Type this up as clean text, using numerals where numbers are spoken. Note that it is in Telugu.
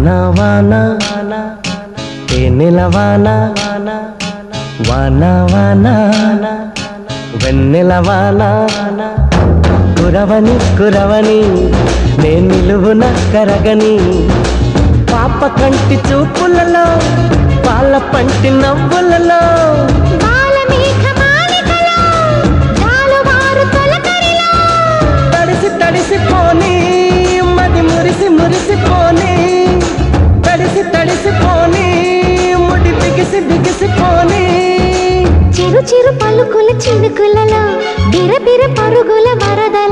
వాన వాన తేనెల వాన వాన వాన వెన్నెల వాన కురవని కురవని నే నిలువున కరగని పాప కంటి చూపులలో పాల పంటి నవ్వులలో తడిసి తడిసిపోని మది మురిసి మురిసిపోని తడిసి తడిసిపోని ముడి బిగిసి బిగిసిపోని చిరు చిరు పలుకుల చినుకులలో బిర బిర పరుగుల వరదల